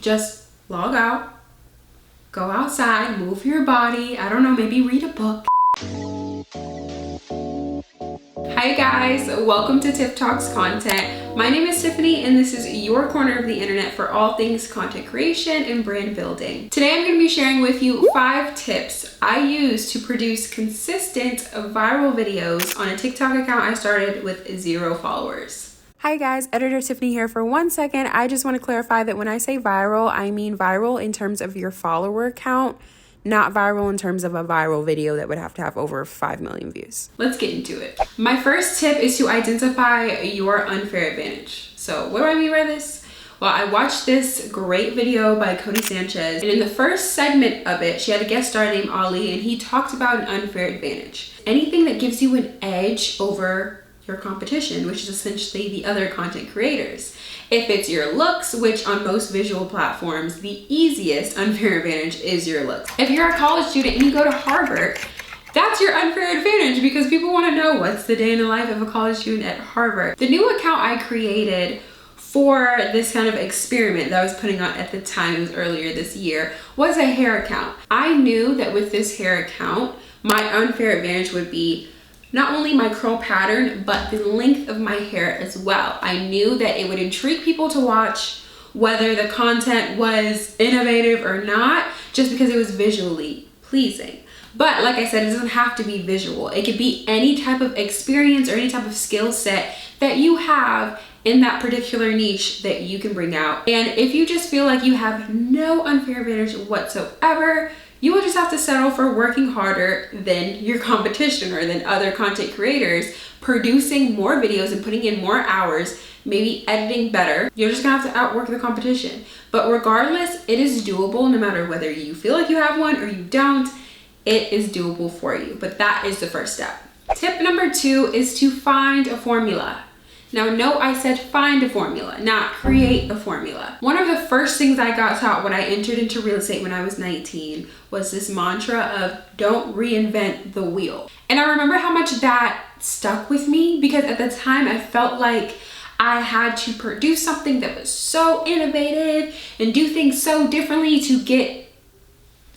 Just log out, go outside, move your body, I don't know, maybe read a book. Hi guys, welcome to Tiff Talks Content. My name is Tiffany and this is your corner of the internet for all things content creation and brand building. Today I'm going to be sharing with you 5 tips I use to produce consistent viral videos on a TikTok account I started with 0 followers. Hi guys, Editor Tiffany here. For 1 second, I just want to clarify that when I say viral, I mean viral in terms of your follower count, not viral in terms of a viral video that would have to have over 5 million views. Let's get into it. My first tip is to identify your unfair advantage. So what do I mean by this? Well, I watched this great video by Cody Sanchez, and in the first segment of it, she had a guest star named Ali, and he talked about an unfair advantage. Anything that gives you an edge over your competition, which is essentially the other content creators. If it's your looks, which on most visual platforms, the easiest unfair advantage is your looks. If you're a college student and you go to Harvard, that's your unfair advantage because people want to know what's the day in the life of a college student at Harvard. The new account I created for this kind of experiment that I was putting on at the time, it was earlier this year, was a hair account. I knew that with this hair account, my unfair advantage would be not only my curl pattern, but the length of my hair as well. I knew that it would intrigue people to watch whether the content was innovative or not, just because it was visually pleasing. But like I said, it doesn't have to be visual. It could be any type of experience or any type of skill set that you have in that particular niche that you can bring out. And if you just feel like you have no unfair advantage whatsoever, you will just have to settle for working harder than your competition or than other content creators, producing more videos and putting in more hours, maybe editing better. You're just gonna have to outwork the competition. But regardless, it is doable no matter whether you feel like you have one or you don't, it is doable for you. But that is the first step. Tip number 2 is to find a formula. Now, no, I said find a formula, not create a formula. One of the first things I got taught when I entered into real estate when I was 19 was this mantra of don't reinvent the wheel. And I remember how much that stuck with me because at the time I felt like I had to produce something that was so innovative and do things so differently to get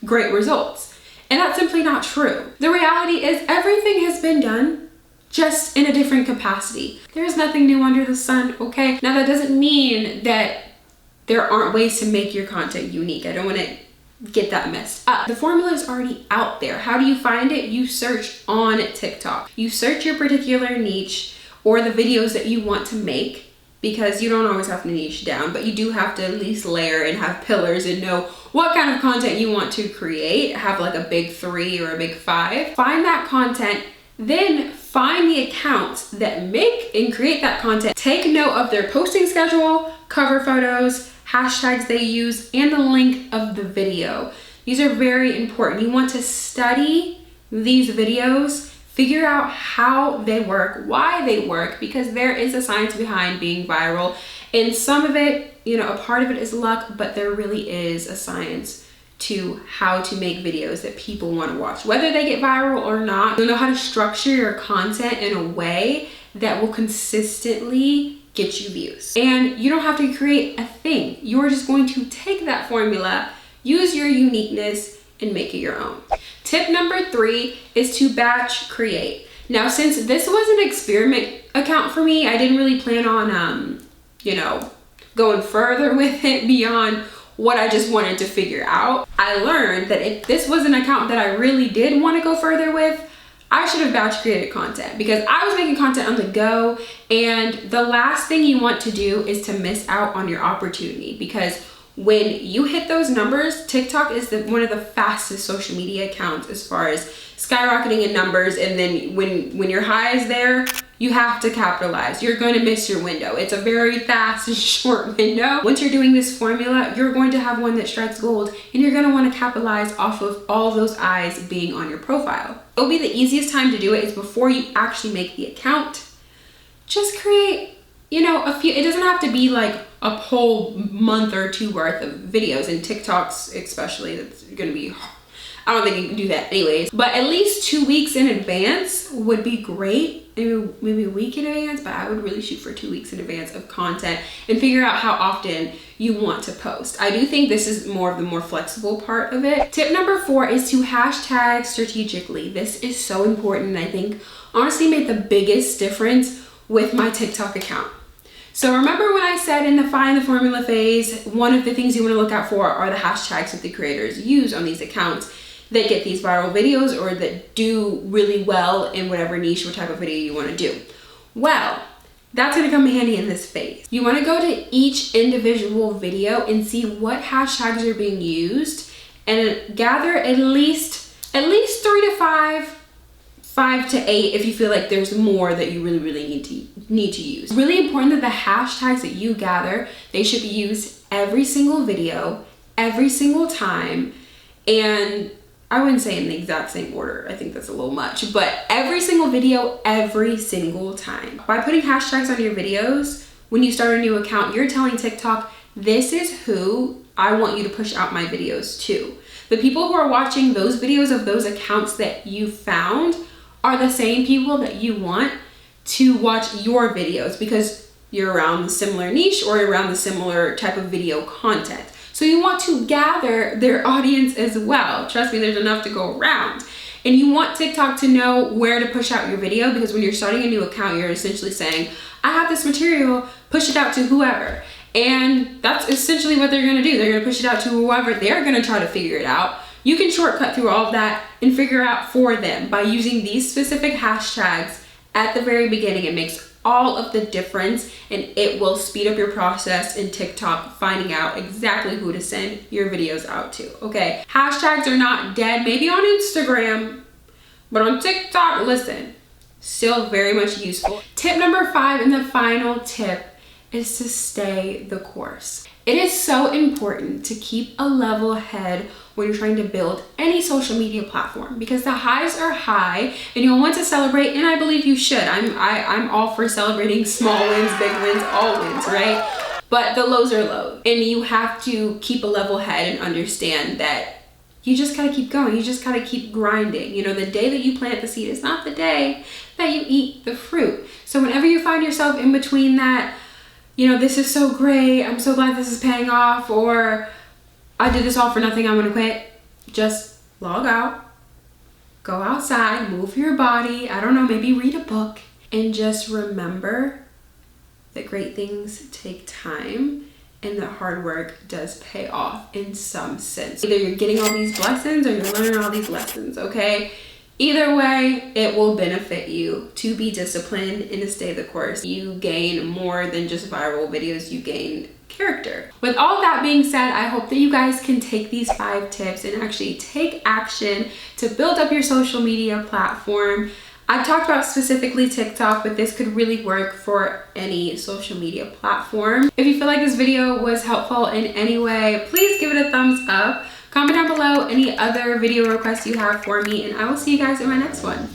great results. And that's simply not true. The reality is everything has been done, just in a different capacity. There's nothing new under the sun, okay? Now that doesn't mean that there aren't ways to make your content unique. I don't want to get that messed up. The formula is already out there. How do you find it? You search on TikTok. You search your particular niche or the videos that you want to make, because you don't always have to niche down, but you do have to at least layer and have pillars and know what kind of content you want to create. Have like a big 3 or a big 5. Find that content, then find the accounts that make and create that content. Take note of their posting schedule, cover photos, hashtags they use, and the length of the video. These are very important. You want to study these videos, figure out how they work, why they work, because there is a science behind being viral. And some of it, a part of it is luck, but there really is a science to how to make videos that people want to watch. Whether they get viral or not, you'll know how to structure your content in a way that will consistently get you views. And you don't have to create a thing. You're just going to take that formula, use your uniqueness, and make it your own. Tip number 3 is to batch create. Now, since this was an experiment account for me, I didn't really plan on, going further with it beyond what I just wanted to figure out. I learned that if this was an account that I really did want to go further with, I should have batch created content because I was making content on the go, and the last thing you want to do is to miss out on your opportunity, because when you hit those numbers, TikTok is one of the fastest social media accounts as far as skyrocketing in numbers, and then when your high is there, you have to capitalize. You're going to miss your window. It's a very fast and short window. Once you're doing this formula, you're going to have one that strikes gold, and you're going to want to capitalize off of all those eyes being on your profile. It'll be the easiest time to do it is before you actually make the account. Just create, a few. It doesn't have to be like a whole month or 2 worth of videos, and TikToks especially, that's going to be I don't think you can do that anyways, but at least 2 weeks in advance would be great. Maybe a week in advance, but I would really shoot for 2 weeks in advance of content and figure out how often you want to post. I do think this is more of the more flexible part of it. Tip number 4 is to hashtag strategically. This is so important, and I think honestly made the biggest difference with my TikTok account. So remember when I said in the Find the Formula phase, one of the things you want to look out for are the hashtags that the creators use on these accounts that get these viral videos or that do really well in whatever niche or type of video you want to do. Well, that's going to come handy in this phase. You want to go to each individual video and see what hashtags are being used and gather at least 3 to 5 to 8 if you feel like there's more that you really need to use. It's really important that the hashtags that you gather, they should be used every single video, every single time, and I wouldn't say in the exact same order. I think that's a little much, but every single video, every single time. By putting hashtags on your videos, when you start a new account, you're telling TikTok, this is who I want you to push out my videos to. The people who are watching those videos of those accounts that you found are the same people that you want to watch your videos because you're around the similar niche or around the similar type of video content. So you want to gather their audience as well. Trust me, there's enough to go around. And you want TikTok to know where to push out your video because when you're starting a new account, you're essentially saying, I have this material, push it out to whoever. And that's essentially what they're gonna do. They're gonna push it out to whoever. They're gonna try to figure it out. You can shortcut through all of that and figure out for them by using these specific hashtags at the very beginning. It makes all of the difference and it will speed up your process in TikTok finding out exactly who to send your videos out to, okay? Hashtags are not dead, maybe on Instagram, but on TikTok, listen, still very much useful. Tip number 5 and the final tip is to stay the course. It is so important to keep a level head when you're trying to build any social media platform because the highs are high and you'll want to celebrate, and I believe you should. I'm all for celebrating small wins, big wins, all wins, right? But the lows are low and you have to keep a level head and understand that you just gotta keep going. You just gotta keep grinding. You know, the day that you plant the seed is not the day that you eat the fruit. So whenever you find yourself in between that, you know, this is so great, I'm so glad this is paying off, or I did this all for nothing, I'm gonna quit, just log out, go outside, move your body, I don't know, maybe read a book, and just remember that great things take time and that hard work does pay off in some sense. Either you're getting all these blessings or you're learning all these lessons, okay? Either way, it will benefit you to be disciplined and to stay the course. You gain more than just viral videos, you gain character. With all that being said, I hope that you guys can take these 5 tips and actually take action to build up your social media platform. I've talked about specifically TikTok, but this could really work for any social media platform. If you feel like this video was helpful in any way, please give it a thumbs up. Comment down below any other video requests you have for me, and I will see you guys in my next one.